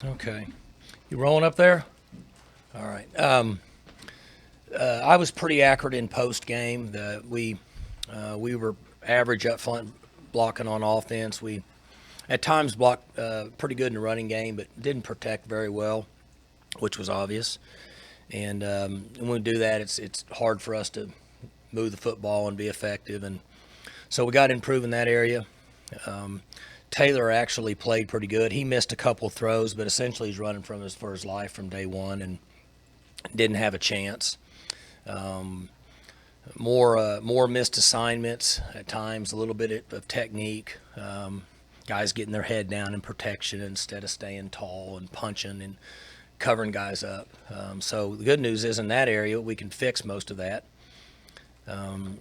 Okay. You rolling up there? All right. I was pretty accurate in post game. We were average up front blocking on offense. We at times blocked pretty good in the running game, but didn't protect very well, which was obvious. And when we do that, it's hard for us to move the football and be effective. And so we got to improve in that area. Um, Taylor actually played pretty good. He missed a couple throws, but essentially he's running for his life from day one and didn't have a chance. Um, more missed assignments at times, a little bit of technique. Guys getting their head down in protection instead of staying tall and punching and covering guys up. So the good news is in that area we can fix most of that.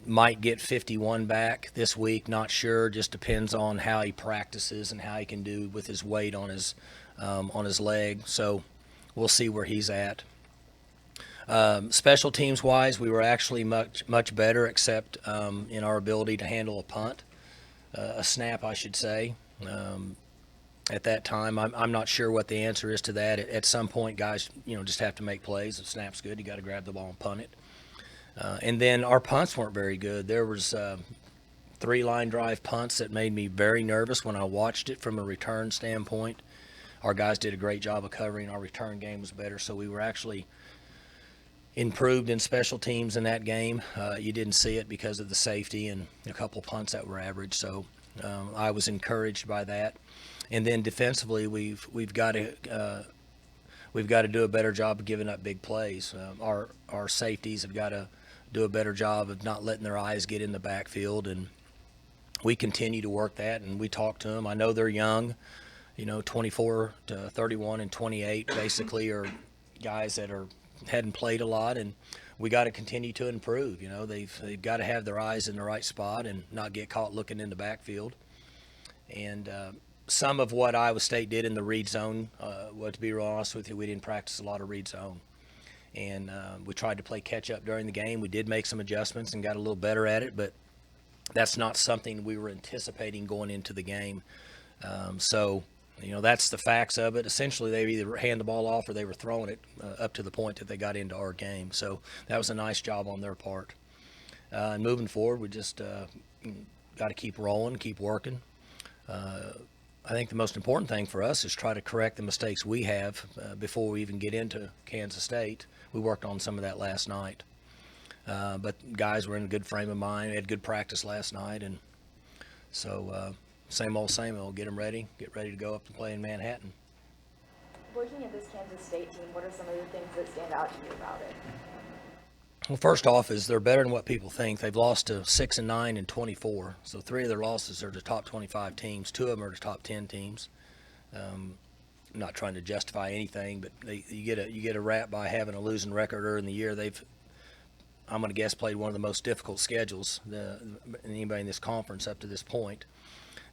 Might get 51 back this week, not sure. Just depends on how he practices and how he can do with his weight on his leg. So we'll see where he's at. Special teams wise, we were actually much better, except in our ability to handle a punt, a snap, I should say. At that time, I'm not sure what the answer is to that. At some point, guys, just have to make plays. If snap's good, you got to grab the ball and punt it. And then our punts weren't very good. There was 3-line drive punts that made me very nervous when I watched it from a return standpoint. Our guys did a great job of covering. Our return game was better, so we were actually improved in special teams in that game. You didn't see it because of the safety and a couple punts that were average. So I was encouraged by that. And then defensively, we've got to do a better job of giving up big plays. Our safeties have got to do a better job of not letting their eyes get in the backfield, and we continue to work that. And we talk to them. I know they're young, 24 to 31 and 28 basically are guys that hadn't played a lot, and we got to continue to improve. They've got to have their eyes in the right spot and not get caught looking in the backfield. And some of what Iowa State did in the read zone, to be real honest with you, we didn't practice a lot of read zone. And we tried to play catch up during the game. We did make some adjustments and got a little better at it, but that's not something we were anticipating going into the game. So that's the facts of it. Essentially, they either hand the ball off or they were throwing it up to the point that they got into our game. So that was a nice job on their part. And moving forward, we just got to keep rolling, keep working. I think the most important thing for us is try to correct the mistakes we have before we even get into Kansas State. We worked on some of that last night. But guys were in a good frame of mind. We had good practice last night. And so same old, get them ready, get ready to go up and play in Manhattan. Looking at this Kansas State team, what are some of the things that stand out to you about it? Well, first off is they're better than what people think. They've lost to 6-9 and 24. So 3 of their losses are to top 25 teams. 2 of them are to top 10 teams. I'm not trying to justify anything, but you get a rap by having a losing record early in the year. I'm going to guess, played one of the most difficult schedules anybody in this conference up to this point.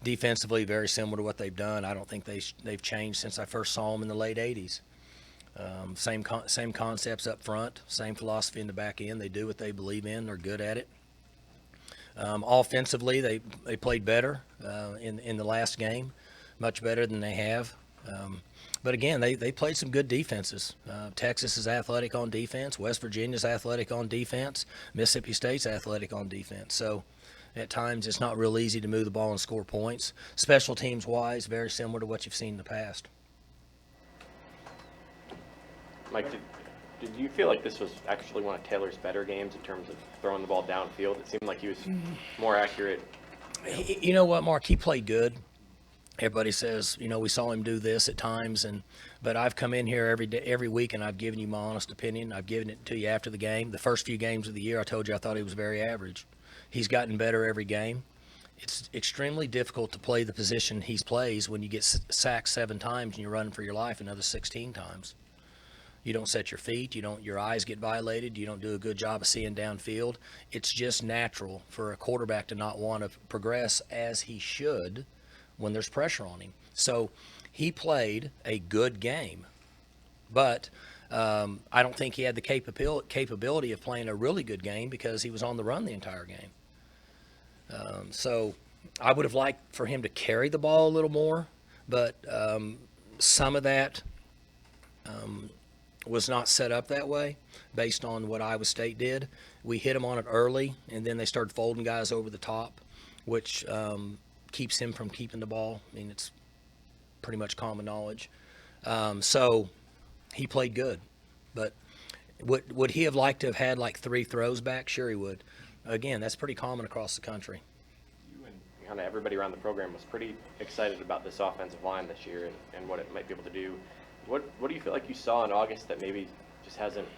Defensively, very similar to what they've done. I don't think they've changed since I first saw them in the late 80s. Same concepts up front, same philosophy in the back end. They do what they believe in. They're good at it. Offensively, they played better in the last game, much better than they have. But again, they played some good defenses. Texas is athletic on defense. West Virginia's athletic on defense. Mississippi State's athletic on defense. So at times it's not real easy to move the ball and score points. Special teams wise, very similar to what you've seen in the past. Mike, did you feel like this was actually one of Taylor's better games in terms of throwing the ball downfield? It seemed like he was more accurate. You know what, Mark? He played good. Everybody says, we saw him do this at times, but I've come in here every week, and I've given you my honest opinion. I've given it to you after the game. The first few games of the year, I told you I thought he was very average. He's gotten better every game. It's extremely difficult to play the position he plays when you get sacked 7 times and you're running for your life another 16 times. You don't set your feet. Your eyes get violated. You don't do a good job of seeing downfield. It's just natural for a quarterback to not want to progress as he should when there's pressure on him. So he played a good game, but I don't think he had the capability of playing a really good game because he was on the run the entire game. So I would have liked for him to carry the ball a little more, but some of that was not set up that way based on what Iowa State did. We hit them on it early, and then they started folding guys over the top, which keeps him from keeping the ball. I mean, it's pretty much common knowledge. So he played good. But would he have liked to have had like 3 throws back? Sure he would. Again, that's pretty common across the country. You and kind of everybody around the program was pretty excited about this offensive line this year and what it might be able to do. What do you feel like you saw in August that maybe just hasn't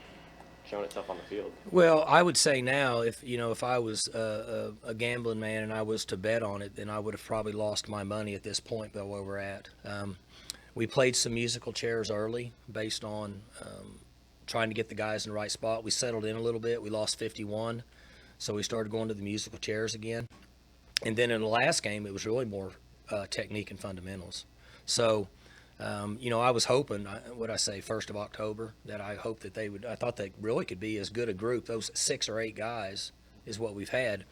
shown itself on the field? Well, I would say now, if I was a gambling man and I was to bet on it, then I would have probably lost my money at this point by where we're at. We played some musical chairs early based on trying to get the guys in the right spot. We settled in a little bit. We lost 51, so we started going to the musical chairs again. And then in the last game, it was really more technique and fundamentals. So, I was hoping, 1st of October, that I hoped that they would, I thought they really could be as good a group. Those 6 or 8 guys is what we've had.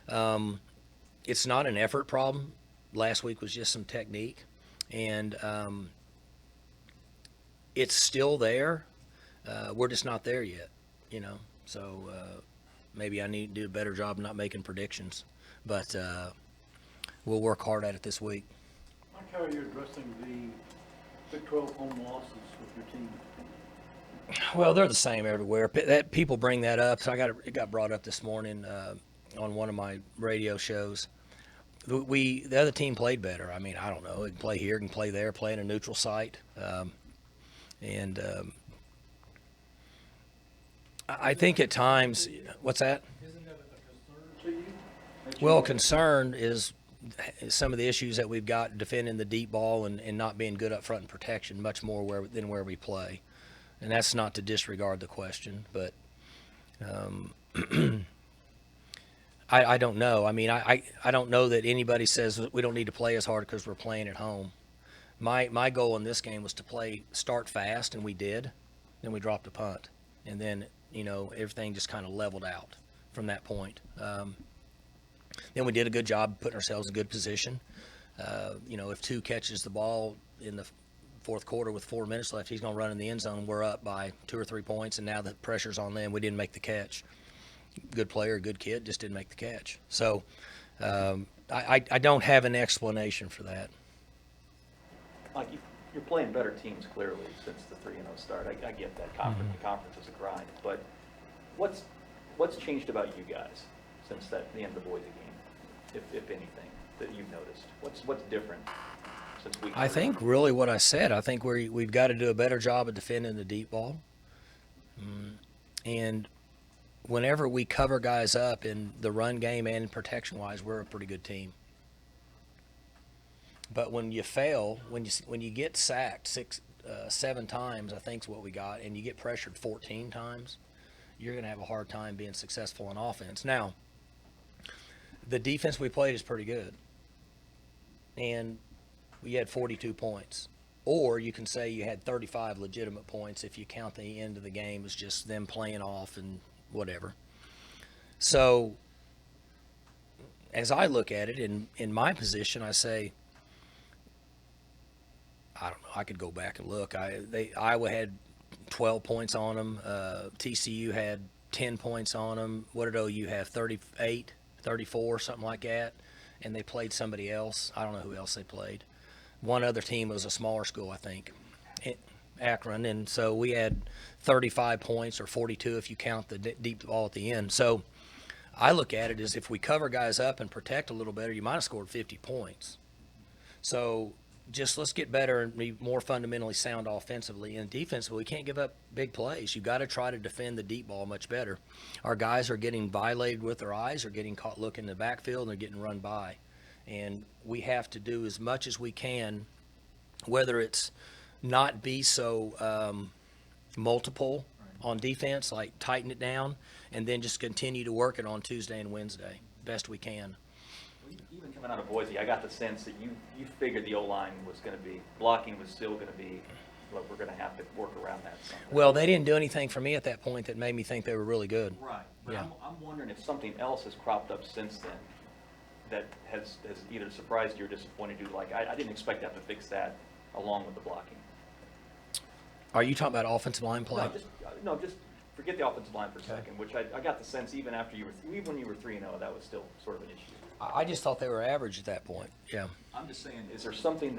It's not an effort problem. Last week was just some technique. And it's still there. We're just not there yet, So maybe I need to do a better job of not making predictions. But we'll work hard at it this week. Mike, how are you addressing the Big 12 home losses with your team? Well, they're the same everywhere. People bring that up. So it got brought up this morning on one of my radio shows. The other team played better. I mean, I don't know. It can play here, it can play there, play in a neutral site. I think at times, what's that? Isn't that a concern to you? Well, concern is some of the issues that we've got defending the deep ball and not being good up front in protection, much more than where we play. And that's not to disregard the question, but I don't know. I mean, I don't know that anybody says we don't need to play as hard because we're playing at home. My goal in this game was to start fast, and we did. Then we dropped a punt, and then everything just kind of leveled out from that point. Then we did a good job putting ourselves in good position. If 2 catches the ball in the fourth quarter with 4 minutes left, he's going to run in the end zone. We're up by 2 or 3 points, and now the pressure's on them. We didn't make the catch. Good player, good kid, just didn't make the catch. So I don't have an explanation for that. Mike, you're playing better teams clearly since the 3-0 start. I get that. The conference is a grind. But what's changed about you guys since the end of the Boise game, if anything, that you've noticed? What's different since week 3? I think really what I said. I think we've got to do a better job of defending the deep ball. And whenever we cover guys up in the run game and protection-wise, we're a pretty good team. But when you fail, when you get sacked 7 times, I think is what we got, and you get pressured 14 times, you're going to have a hard time being successful on offense. Now, the defense we played is pretty good, and we had 42 points. Or you can say you had 35 legitimate points if you count the end of the game as just them playing off and whatever. So as I look at it, in my position, I say, I don't know, I could go back and look. Iowa had 12 points on them. TCU had 10 points on them. What did OU have, 38, 34, something like that? And they played somebody else. I don't know who else they played. One other team was a smaller school, I think, Akron. And so we had 35 points, or 42 if you count the deep ball at the end. So I look at it as if we cover guys up and protect a little better, you might have scored 50 points. So just let's get better and be more fundamentally sound offensively. And defensively, we can't give up big plays. You've got to try to defend the deep ball much better. Our guys are getting violated with their eyes, or getting caught looking in the backfield, and they're getting run by. And we have to do as much as we can, whether it's not be so multiple on defense, like tighten it down, and then just continue to work it on Tuesday and Wednesday best we can. Even coming out of Boise, I got the sense that you figured the O-line was going to be, blocking was still going to be, well, we're going to have to work around that somehow. Well, they didn't do anything for me at that point that made me think they were really good. Right. But Yeah. I'm wondering if something else has cropped up since then that has either surprised you or disappointed you. Like, I didn't expect to have to fix that along with the blocking. Are you talking about offensive line play? Just forget the offensive line for a second, which I got the sense even when you were 3-0, that was still sort of an issue. I just thought they were average at that point. Yeah. I'm just saying, is there something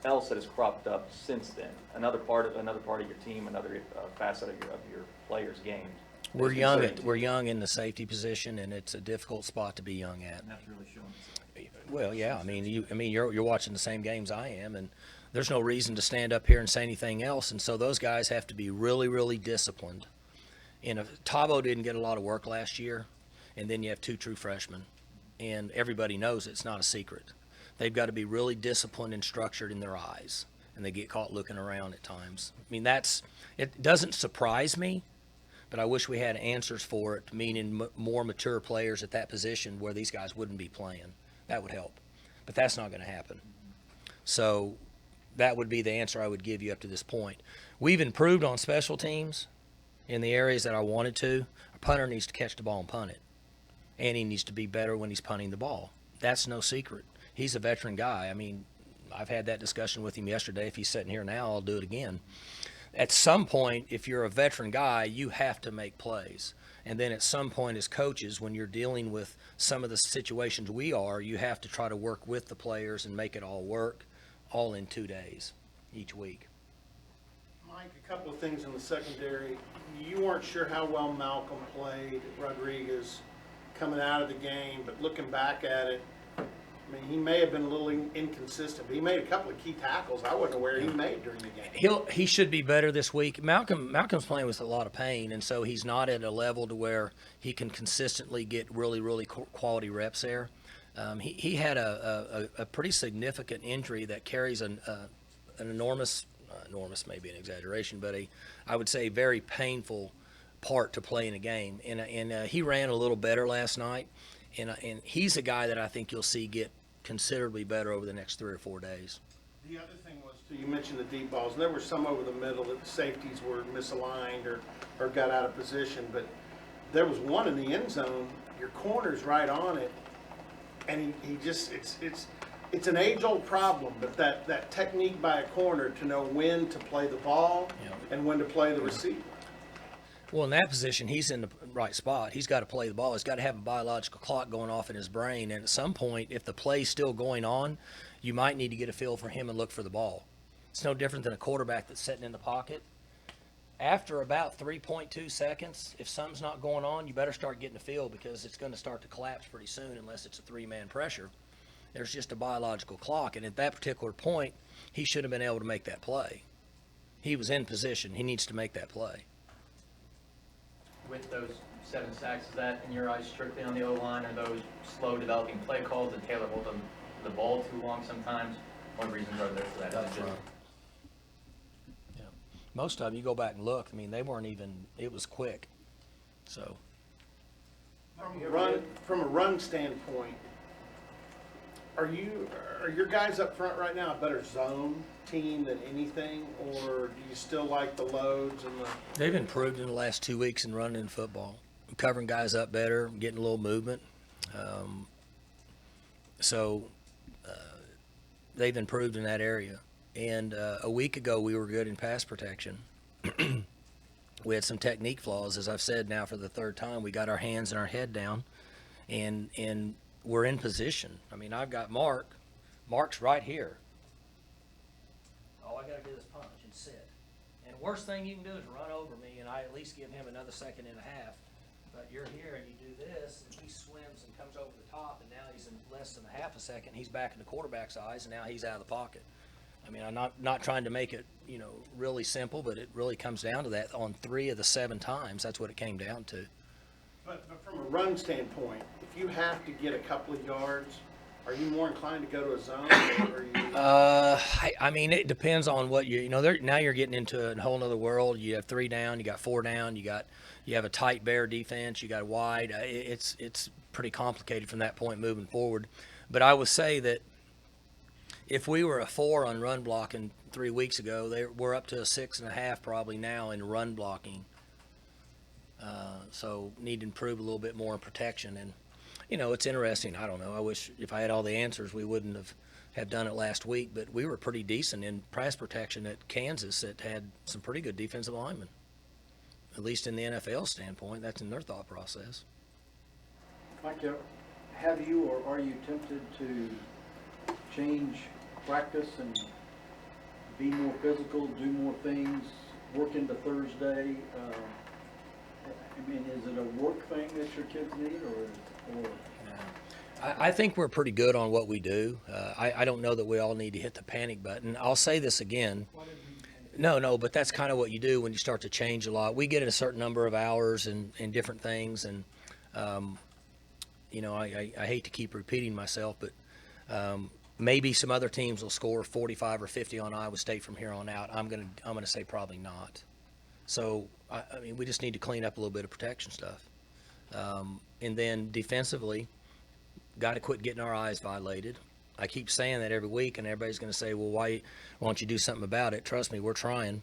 else that has cropped up since then? Another part of your team, another facet of your players' game. We're that's young. concerning to We're you? young in the safety position, and it's a difficult spot to be young at. And that's really showing itself. Well, yeah. I mean, you're watching the same games I am, and there's no reason to stand up here and say anything else. And so those guys have to be really, really disciplined. And Tabo didn't get a lot of work last year, and then you have 2 true freshmen, and everybody knows it's not a secret. They've got to be really disciplined and structured in their eyes, and they get caught looking around at times. I mean, it doesn't surprise me, but I wish we had answers for it, meaning more mature players at that position where these guys wouldn't be playing. That would help, but that's not going to happen. So that would be the answer I would give you up to this point. We've improved on special teams in the areas that I wanted to. A punter needs to catch the ball and punt it, and he needs to be better when he's punting the ball. That's no secret. He's a veteran guy. I mean, I've had that discussion with him yesterday. If he's sitting here now, I'll do it again. At some point, if you're a veteran guy, you have to make plays. And then at some point as coaches, when you're dealing with some of the situations we are, you have to try to work with the players and make it all work, all in 2 days each week. Mike, a couple of things in the secondary. You weren't sure how well Malcolm played, Rodriguez, coming out of the game, but looking back at it, I mean, he may have been a little inconsistent, but he made a couple of key tackles I wasn't aware he made during the game. He should be better this week. Malcolm's playing with a lot of pain, and so he's not at a level to where he can consistently get really, really quality reps there. He had a pretty significant injury that carries an enormous may be an exaggeration, but I would say very painful part to play in a game. And he ran a little better last night, and he's a guy that I think you'll see get considerably better over the next 3 or 4 days. The other thing was, too, you mentioned the deep balls, and there were some over the middle that the safeties were misaligned or got out of position, but there was one in the end zone, your corner's right on it, and he just, it's an age-old problem, but that technique by a corner to know when to play the ball and when to play the receiver. Well, in that position, he's in the right spot. He's got to play the ball. He's got to have a biological clock going off in his brain. And at some point, if the play's still going on, you might need to get a feel for him and look for the ball. It's no different than a quarterback that's sitting in the pocket. After about 3.2 seconds, if something's not going on, you better start getting a feel because it's going to start to collapse pretty soon unless it's a 3-man pressure. There's just a biological clock. And at that particular point, he should have been able to make that play. He was in position. He needs to make that play. With those 7 sacks, is that in your eyes strictly on the O-line, or those slow developing play calls that Taylor hold the ball too long sometimes? What reasons are there for that? Up front. Yeah. Most of them, you go back and look, I mean, they weren't even, it was quick. So. From a run standpoint, are your guys up front right now a better zone team than anything, or do you still like the loads and the? They've improved in the last 2 weeks in running football, covering guys up better, getting a little movement. So they've improved in that area. And a week ago, we were good in pass protection. We had some technique flaws, as I've said now for the 3rd time. We got our hands and our head down, and we're in position. I mean, I've got Mark. Mark's right here. All I got to do is punch and sit. And the worst thing you can do is run over me, and I at least give him another 1.5 seconds. But you're here, and you do this, and he swims and comes over the top, and now he's in less than a 0.5 second. He's back in the quarterback's eyes, and now he's out of the pocket. I mean, I'm not trying to make it, really simple, but it really comes down to that. On 3 of the 7 times, that's what it came down to. But from a run standpoint, if you have to get a couple of yards, are you more inclined to go to a zone, or are you? I mean, it depends on what now you're getting into a whole other world. You have 3 down, you got 4 down, you have a tight bear defense, you got a wide. It's pretty complicated from that point moving forward. But I would say that if we were a 4 on run blocking 3 weeks ago, we're up to a 6.5 probably now in run blocking. So need to improve a little bit more in protection. And, it's interesting. I don't know. I wish if I had all the answers, we wouldn't have have done it last week, but we were pretty decent in pass protection at Kansas that had some pretty good defensive linemen. At least in the NFL standpoint, that's in their thought process. Mike, have you or are you tempted to change practice and be more physical, do more things, work into Thursday? I mean, is it a work thing that your kids need, or? I think we're pretty good on what we do. I don't know that we all need to hit the panic button. I'll say this again. No, but that's kind of what you do when you start to change a lot. We get a certain number of hours and different things, and I hate to keep repeating myself, but maybe some other teams will score 45 or 50 on Iowa State from here on out. I'm gonna say probably not. So I mean, we just need to clean up a little bit of protection stuff, and then defensively, got to quit getting our eyes violated. I keep saying that every week, and everybody's going to say, well, why don't you do something about it? Trust me, we're trying.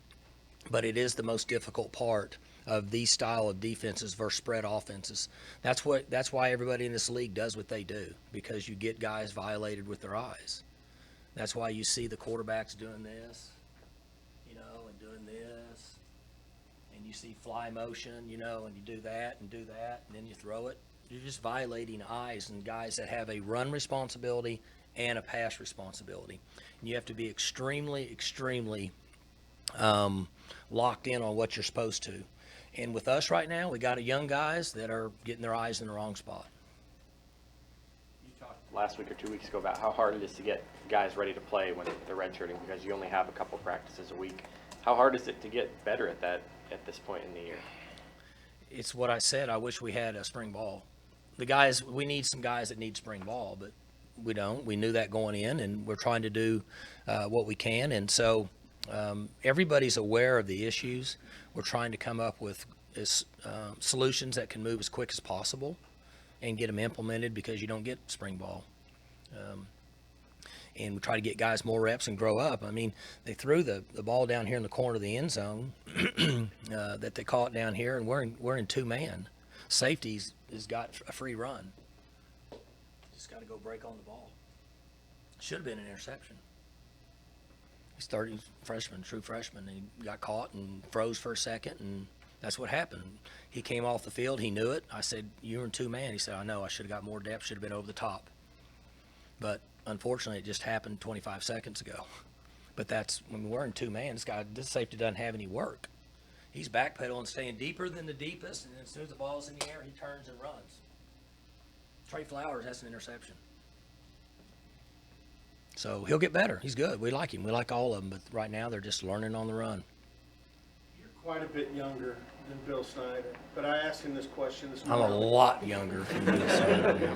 But it is the most difficult part of these style of defenses versus spread offenses. That's why everybody in this league does what they do, because you get guys violated with their eyes. That's why you see the quarterbacks doing this, and doing this. And you see fly motion, and you do that, and then you throw it. You're just violating eyes and guys that have a run responsibility and a pass responsibility. And you have to be extremely, extremely locked in on what you're supposed to. And with us right now, we got young guys that are getting their eyes in the wrong spot. You talked last week or 2 weeks ago about how hard it is to get guys ready to play when they're redshirting because you only have a couple practices a week. How hard is it to get better at that at this point in the year? It's what I said. I wish we had a spring ball. We need some guys that need spring ball, but we don't. We knew that going in, and we're trying to do what we can. And so everybody's aware of the issues. We're trying to come up with solutions that can move as quick as possible and get them implemented because you don't get spring ball. And we try to get guys more reps and grow up. I mean, they threw the ball down here in the corner of the end zone that they caught down here, and we're in two-man. Safeties has got a free run. Just got to go break on the ball. Should have been an interception. He's 30 freshman, true freshman, and he got caught and froze for a second, and that's what happened. He came off the field. He knew it. I said, "You're in two-man." He said, "I know. I should have got more depth. Should have been over the top." But unfortunately, it just happened 25 seconds ago. But that's when we're in two-man. This safety doesn't have any work. He's backpedaling, staying deeper than the deepest, and as soon as the ball's in the air, he turns and runs. Trey Flowers, that's an interception. So he'll get better. He's good. We like him. We like all of them. But right now, they're just learning on the run. You're quite a bit younger than Bill Snyder, but I asked him this question this I'm morning. a lot younger than Bill Snyder.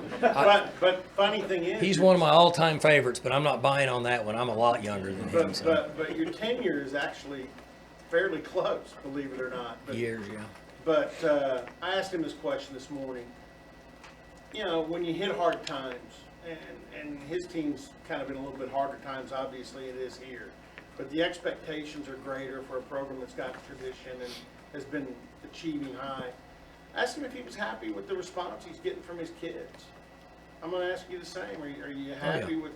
But funny thing is, He's one of my all-time favorites, but I'm not buying on that one. I'm a lot younger than him. but your tenure is actually fairly close, believe it or not. But, Years, yeah. But I asked him this question this morning. When you hit hard times, and his team's kind of in a little bit harder times, obviously it is here, but the expectations are greater for a program that's got tradition and has been achieving high. I asked him if he was happy with the response he's getting from his kids. I'm going to ask you the same. Are you happy with?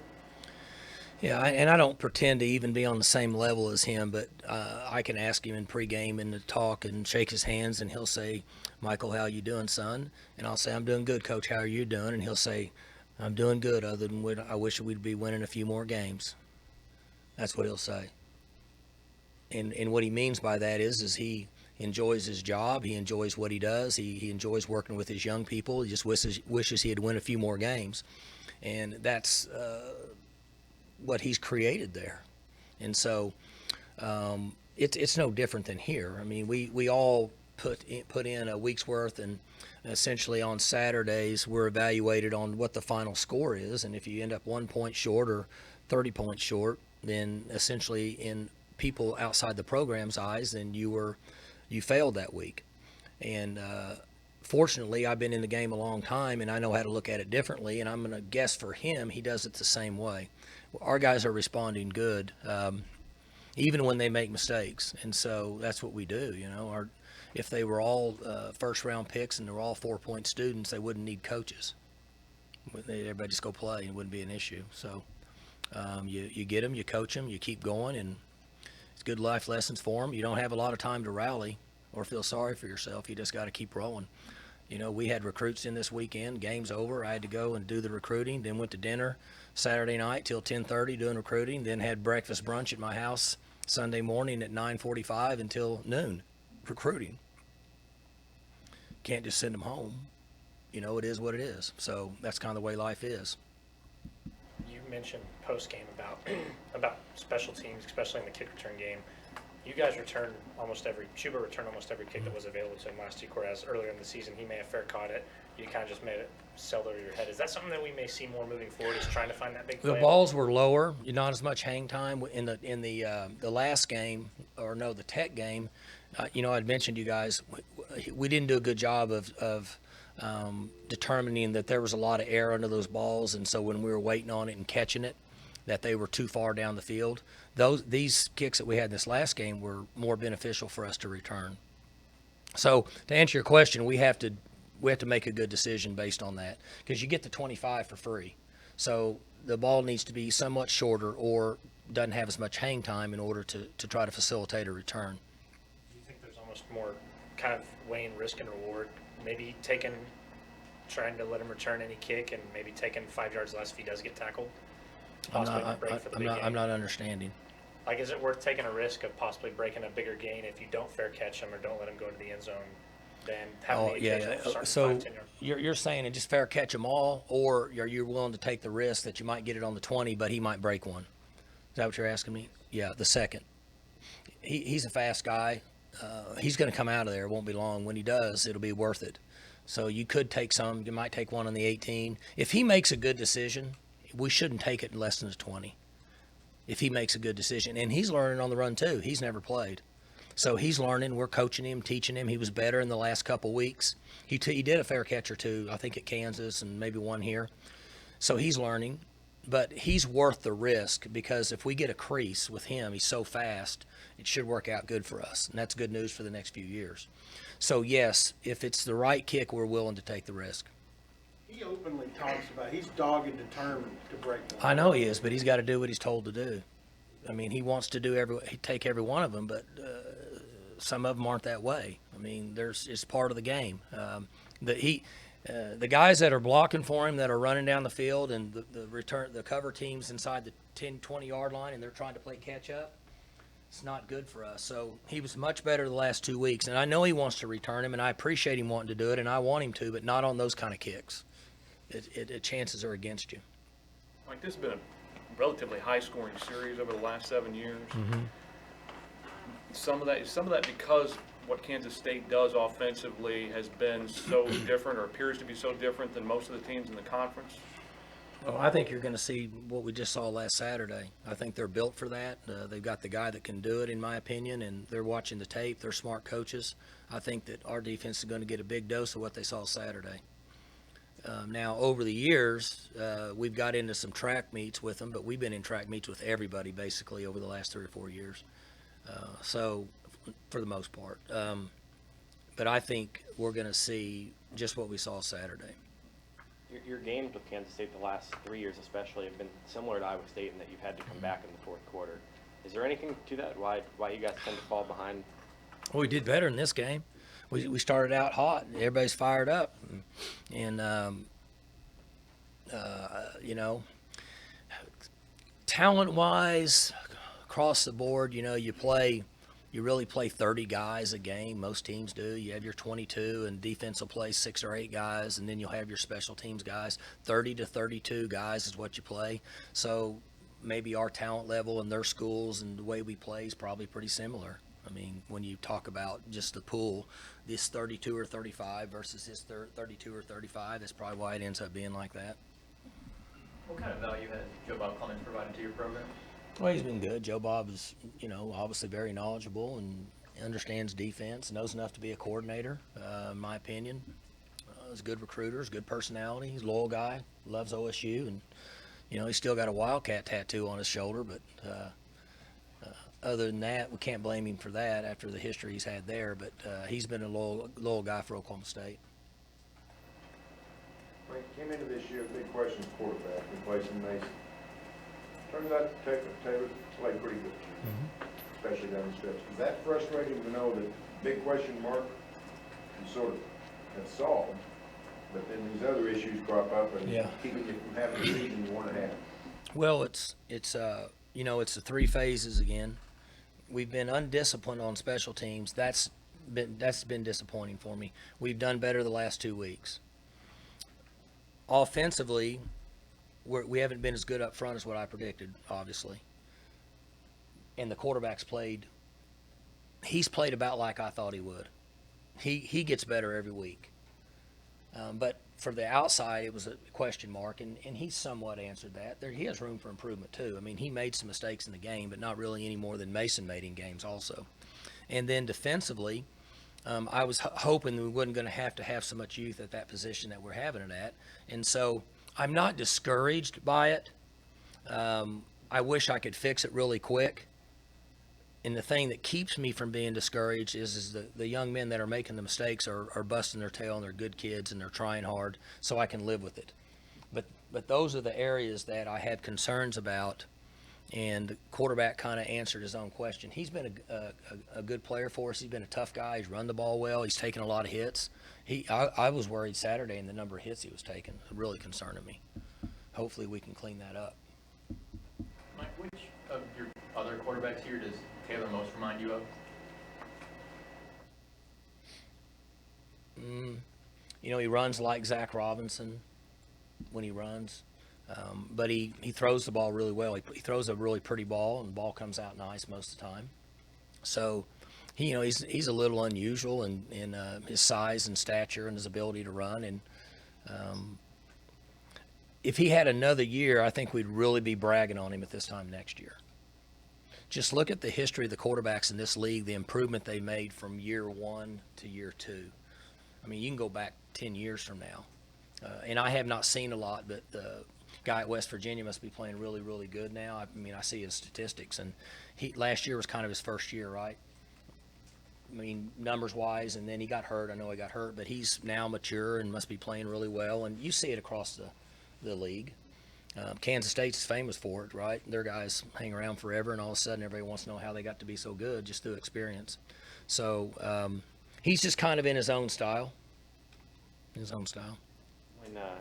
Yeah, and I don't pretend to even be on the same level as him, but I can ask him in pregame and to talk and shake his hands, and he'll say, "Michael, how you doing, son?" And I'll say, "I'm doing good, Coach. How are you doing?" And he'll say, "I'm doing good, other than I wish we'd be winning a few more games." That's what he'll say. And what he means by that is he enjoys his job. He enjoys what he does. He enjoys working with his young people. He just wishes he had win a few more games. And that's what he's created there. And so it's no different than here. I mean, we all put in a week's worth, and essentially on Saturdays we're evaluated on what the final score is, and if you end up 1 point short or 30 points short, then essentially in people outside the program's eyes, then you failed that week. And fortunately, I've been in the game a long time, and I know how to look at it differently, and I'm going to guess for him he does it the same way. Our guys are responding good, even when they make mistakes, and so that's what we do. If they were all first-round picks and they were all 4-point students, they wouldn't need coaches. Everybody just go play, and it wouldn't be an issue. So You get them, you coach them, you keep going, and it's good life lessons for them. You don't have a lot of time to rally or feel sorry for yourself. You just got to keep rolling. You know, we had recruits in this weekend. Game's over. I had to go and do the recruiting. Then went to dinner Saturday night till 10:30 doing recruiting. Then had breakfast brunch at my house Sunday morning at 9:45 until noon recruiting. Can't just send them home. You know, it is what it is. So that's kind of the way life is. You mentioned post-game about about special teams, especially in the kick return game. You guys returned Schubert returned almost every kick that was available to him last two quarters. Earlier in the season, he may have fair caught it. You kind of just made it sell over your head. Is that something that we may see more moving forward, is trying to find that big The play? balls were lower, not as much hang time in the last game, or no, the Tech game. You know, I'd mentioned you guys, we didn't do a good job of determining that there was a lot of air under those balls, and so when we were waiting on it and catching it, that they were too far down the field. These kicks that we had in this last game were more beneficial for us to return. So to answer your question, we have to make a good decision based on that, because you get the 25 for free. So the ball needs to be somewhat shorter or doesn't have as much hang time in order to try to facilitate a return. Do you think there's almost more kind of weighing risk and reward? Maybe trying to let him return any kick and maybe taking 5 yards less if he does get tackled? Possibly break for the big I'm gain. not understanding. Like, is it worth taking a risk of possibly breaking a bigger gain if you don't fair catch him or don't let him go to the end zone than having the occasional starting So 5-10 yards? you're saying it just fair catch them all, or are you willing to take the risk that you might get it on the 20, but he might break one? Is that what you're asking me? Yeah, the second. He's a fast guy. He's going to come out of there. It won't be long. When he does, it'll be worth it. So you could take some. You might take one on the 18. If he makes a good decision, we shouldn't take it in less than a 20. If he makes a good decision. And he's learning on the run too. He's never played. So he's learning. We're coaching him, teaching him. He was better in the last couple weeks. He did a fair catch or two, I think at Kansas and maybe one here. So he's learning. But he's worth the risk, because if we get a crease with him, he's so fast, it should work out good for us. And that's good news for the next few years. So, yes, if it's the right kick, we're willing to take the risk. He openly talks about, he's dogged and determined to break one. I know he is, but he's got to do what he's told to do. I mean, he wants to take every one of them, but some of them aren't that way. I mean, it's part of the game. The guys that are blocking for him, that are running down the field, and the cover teams inside the 10, 20-yard line, and they're trying to play catch up, it's not good for us. So he was much better the last 2 weeks, and I know he wants to return him, and I appreciate him wanting to do it, and I want him to, but not on those kind of kicks. Chances are against you. Like, this has been a relatively high-scoring series over the last 7 years. Mm-hmm. Some of that because what Kansas State does offensively has been so different, or appears to be so different than most of the teams in the conference. Well, I think you're going to see what we just saw last Saturday. I think they're built for that. They've got the guy that can do it, in my opinion, and they're watching the tape. They're smart coaches. I think that our defense is going to get a big dose of what they saw Saturday. Now, over the years, we've got into some track meets with them, but we've been in track meets with everybody basically over the last 3 or 4 years. So, for the most part. But I think we're going to see just what we saw Saturday. Your games with Kansas State the last 3 years especially have been similar to Iowa State in that you've had to come back in the fourth quarter. Is there anything to that? Why you guys tend to fall behind? Well, we did better in this game. We started out hot. Everybody's fired up. And you know, talent-wise, across the board, you know, you really play 30 guys a game. Most teams do. You have your 22, and defense will play 6 or 8 guys, and then you'll have your special teams guys. 30 to 32 guys is what you play. So maybe our talent level in their schools and the way we play is probably pretty similar. I mean, when you talk about just the pool, this 32 or 35 versus this 32 or 35, that's probably why it ends up being like that. What kind of value has Joe Bob Clemens provided to your program? Well, he's been good. Joe Bob is, you know, obviously very knowledgeable and understands defense, knows enough to be a coordinator, in my opinion. He's a good recruiter, he's a good personality, he's a loyal guy, loves OSU, and, you know, he's still got a Wildcat tattoo on his shoulder, but other than that, we can't blame him for that after the history he's had there, but he's been a loyal guy for Oklahoma State. When it came into this year, big question is quarterback, replacing Mason. Turns out Taylor played pretty good, especially down the stretch. Is that frustrating to know that big question mark you sort of have solved, but then these other issues crop up and Yeah. keeping you from having the season you want to have? Well, it's the three phases again. We've been undisciplined on special teams. That's been disappointing for me. We've done better the last 2 weeks. Offensively, we haven't been as good up front as what I predicted, obviously. And the quarterback's he's played about like I thought he would. He gets better every week. But for the outside, it was a question mark, and he's somewhat answered that. He has room for improvement, too. I mean, he made some mistakes in the game, but not really any more than Mason made in games also. And then defensively, I was hoping that we wasn't going to have so much youth at that position that we're having it at. And so I'm not discouraged by it. I wish I could fix it really quick. And the thing that keeps me from being discouraged is the young men that are making the mistakes are busting their tail, and they're good kids and they're trying hard, so I can live with it. But those are the areas that I had concerns about, and the quarterback kind of answered his own question. He's been a good player for us. He's been a tough guy. He's run the ball well. He's taken a lot of hits. I was worried Saturday in the number of hits he was taking. It really concerned me. Hopefully we can clean that up. Mike, which of your other quarterbacks here does Taylor most remind you of? He runs like Zach Robinson when he runs, but he throws the ball really well. He throws a really pretty ball, and the ball comes out nice most of the time. So, he's a little unusual in his size and stature and his ability to run. And if he had another year, I think we'd really be bragging on him at this time next year. Just look at the history of the quarterbacks in this league, the improvement they made from year 1 to year 2. I mean, you can go back 10 years from now. And I have not seen a lot, but the guy at West Virginia must be playing really, really good now. I mean, I see his statistics, and last year was kind of his first year, right? I mean, numbers-wise, and then he got hurt. I know he got hurt, but he's now mature and must be playing really well. And you see it across the league. Kansas State's famous for it, right? Their guys hang around forever, and all of a sudden everybody wants to know how they got to be so good just through experience. So he's just kind of in his own style.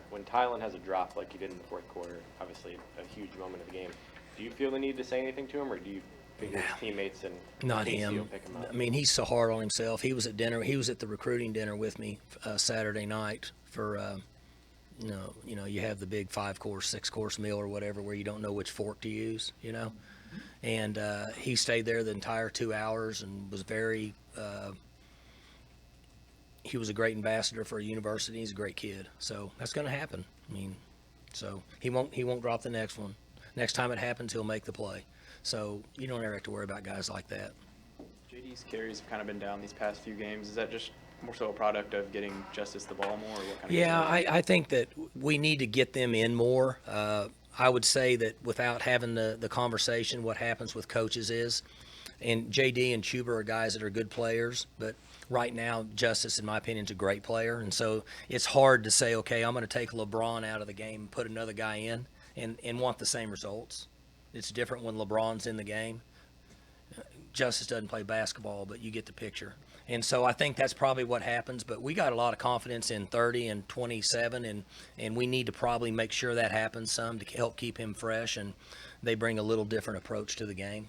When Tylen has a drop like he did in the fourth quarter, obviously a huge moment of the game, do you feel the need to say anything to him, or do you figure his teammates and Not Casey will him. pick him up? I mean, he's so hard on himself. He was at dinner. He was at the recruiting dinner with me Saturday night for you have the big 5-course, 6-course meal or whatever where you don't know which fork to use, And he stayed there the entire 2 hours and was he was a great ambassador for a university. He's a great kid. So that's going to happen. I mean, so he won't drop the next one. Next time it happens, he'll make the play. So you don't ever have to worry about guys like that. JD's carries have kind of been down these past few games. Is that just more so a product of getting Justice the ball more, or what kind of? Yeah, I think that we need to get them in more. I would say that without having the conversation, what happens with coaches is, and JD and Chuba are guys that are good players, but right now Justice, in my opinion, is a great player, and so it's hard to say, okay, I'm going to take LeBron out of the game and put another guy in and want the same results. It's different when LeBron's in the game. Justice doesn't play basketball, but you get the picture. And so I think that's probably what happens. But we got a lot of confidence in 30 and 27, and we need to probably make sure that happens some to help keep him fresh, and they bring a little different approach to the game.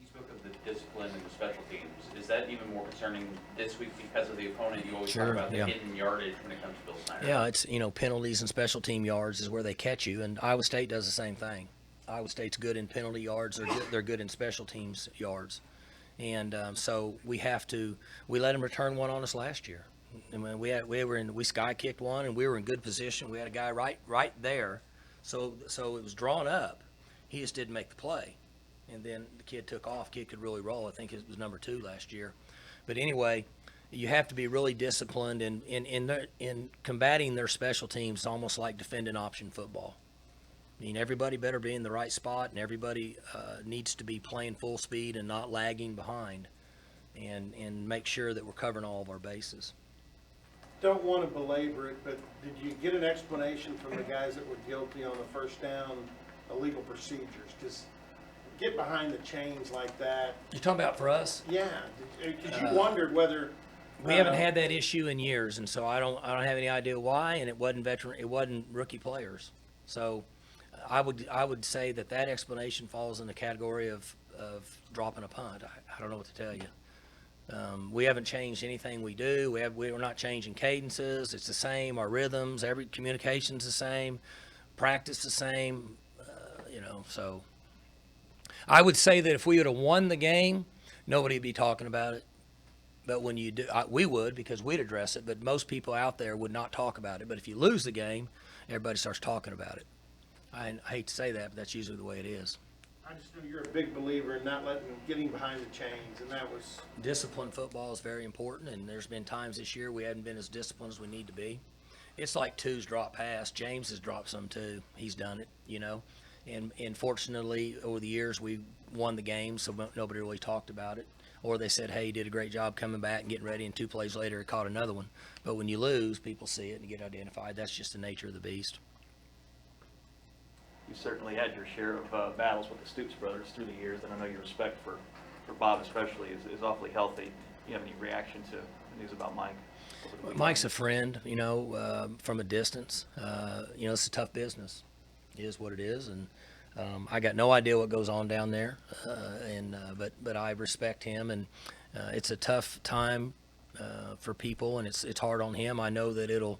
You spoke of the discipline and the special teams. Is that even more concerning this week because of the opponent? You always talk about the hidden yardage when it comes to Bill Snyder. Yeah, it's penalties and special team yards is where they catch you, and Iowa State does the same thing. Iowa State's good in penalty yards. They're good in special teams yards. And so we let them return one on us last year. And when we sky kicked one, and we were in good position. We had a guy right there, so it was drawn up. He just didn't make the play, and then the kid took off. Kid could really roll. I think it was number 2 last year. But anyway, you have to be really disciplined in combating their special teams, almost like defending option football. I mean, everybody better be in the right spot, and everybody needs to be playing full speed and not lagging behind, and make sure that we're covering all of our bases. Don't want to belabor it, but did you get an explanation from the guys that were guilty on the first down illegal procedures? Because get behind the chains like that, You're talking about for us? yeah, because you wondered whether. We haven't had that issue in years, and so I don't have any idea why. And it wasn't rookie players. So I would say that explanation falls in the category of dropping a punt. I don't know what to tell you. We haven't changed anything we do. We're not changing cadences. It's the same. Our rhythms, every communication's the same. Practice the same. So I would say that if we would have won the game, nobody would be talking about it. But when you do, we would, because we'd address it. But most people out there would not talk about it. But if you lose the game, everybody starts talking about it. I hate to say that, but that's usually the way it is. I just know you're a big believer in not getting behind the chains, and that was. Disciplined football is very important, and there's been times this year we haven't been as disciplined as we need to be. It's like twos drop past. James has dropped some too. He's done it, And fortunately, over the years, we won the game, so nobody really talked about it. Or they said, hey, he did a great job coming back and getting ready, and 2 plays later, he caught another one. But when you lose, people see it and get identified. That's just the nature of the beast. You certainly had your share of battles with the Stoops brothers through the years, and I know your respect for Bob especially is awfully healthy. Do you have any reaction to the news about Mike? Mike's a friend, from a distance. It's a tough business. It is what it is, and I got no idea what goes on down there, but I respect him, and it's a tough time for people, and it's hard on him. I know that it'll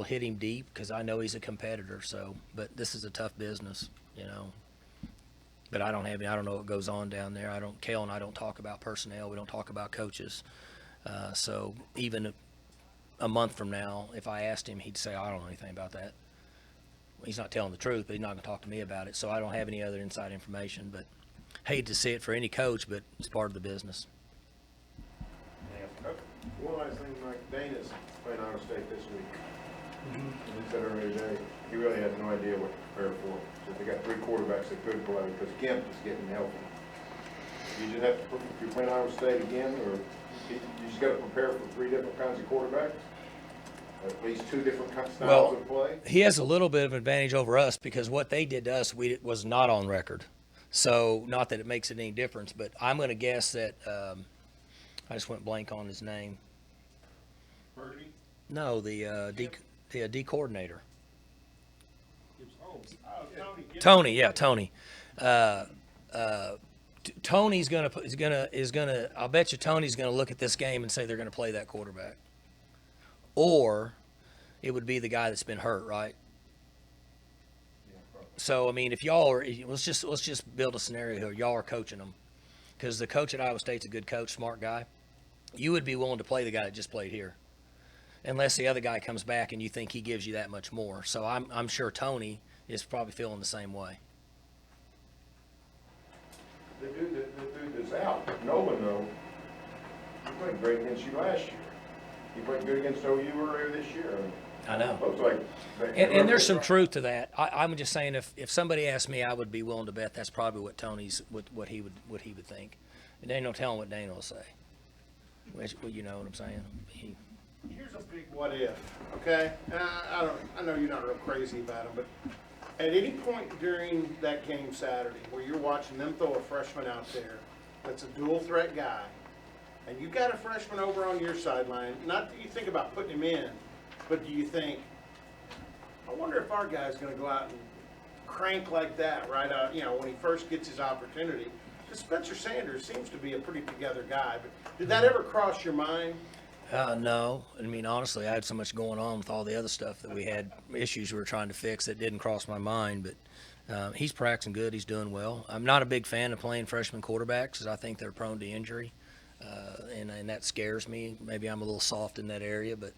hit him deep because I know he's a competitor. So, but this is a tough business, But I don't know what goes on down there. Cale and I don't talk about personnel. We don't talk about coaches. So even a month from now, if I asked him, he'd say, I don't know anything about that. He's not telling the truth, but he's not going to talk to me about it. So I don't have any other inside information. But hate to see it for any coach, but it's part of the business. One last thing, Mike, Dana's playing Iowa State this week. And he said earlier today, he really has no idea what to prepare for. So they got 3 quarterbacks that could play because Kemp is getting healthy. You just have to, if you're playing Iowa State again, or you just got to prepare for 3 different kinds of quarterbacks. At least 2 different styles of play. He has a little bit of advantage over us because what they did to us, was not on record. So not that it makes it any difference, but I'm going to guess that I just went blank on his name. Birdie? No, the D coordinator. Tony. Tony. Tony's gonna. I'll bet you Tony's gonna look at this game and say they're gonna play that quarterback. Or it would be the guy that's been hurt, right? So I mean, if y'all are, let's just build a scenario here. Y'all are coaching them, because the coach at Iowa State's a good coach, smart guy. You would be willing to play the guy that just played here, unless the other guy comes back and you think he gives you that much more. So I'm sure Tony is probably feeling the same way. The dude that's out, Nolan, though, he played great against you last year. He played good against OU earlier this year. I know. Looks like. And there's some truth to that. I'm just saying, if somebody asked me, I would be willing to bet that's probably what Tony's what he would think. And ain't no telling what Dana will say. Which, you know what I'm saying? Here's a big what if, okay? I know you're not real crazy about him, but at any point during that game Saturday where you're watching them throw a freshman out there that's a dual threat guy, and you got a freshman over on your sideline, not that you think about putting him in, but do you think, I wonder if our guy's going to go out and crank like that right out, when he first gets his opportunity? Because Spencer Sanders seems to be a pretty together guy, but did that ever cross your mind? No. I mean, honestly, I had so much going on with all the other stuff that we had, issues we were trying to fix, that didn't cross my mind. But he's practicing good. He's doing well. I'm not a big fan of playing freshman quarterbacks because I think they're prone to injury, and that scares me. Maybe I'm a little soft in that area, but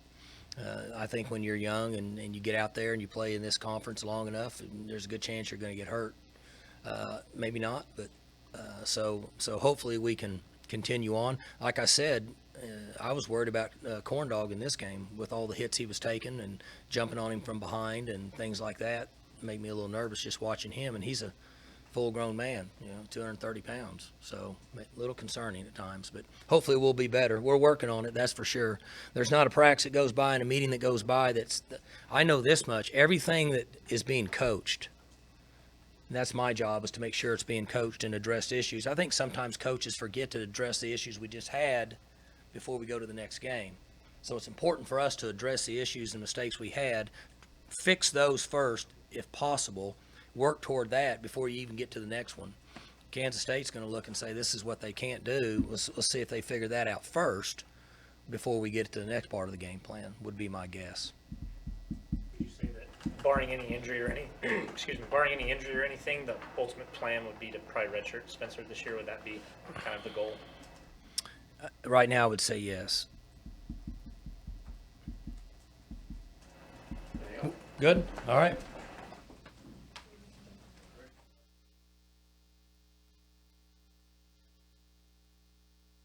I think when you're young and you get out there and you play in this conference long enough, there's a good chance you're going to get hurt. Maybe not, but so hopefully we can continue on. Like I said, I was worried about Corndog in this game with all the hits he was taking and jumping on him from behind and things like that. It made me a little nervous just watching him, and he's a full-grown man, 230 pounds. So a little concerning at times, but hopefully we'll be better. We're working on it, that's for sure. There's not a practice that goes by and a meeting that goes by I know this much. Everything that is being coached And that's my job, is to make sure it's being coached and addressed issues. I think sometimes coaches forget to address the issues we just had before we go to the next game. So it's important for us to address the issues and mistakes we had, fix those first if possible, work toward that before you even get to the next one. Kansas State's going to look and say, this is what they can't do. Let's see if they figure that out first before we get to the next part of the game plan, would be my guess. Would you say that barring any injury or barring any injury or anything, the ultimate plan would be to probably redshirt Spencer this year? Would that be kind of the goal? Right now, I would say yes. Good. All right.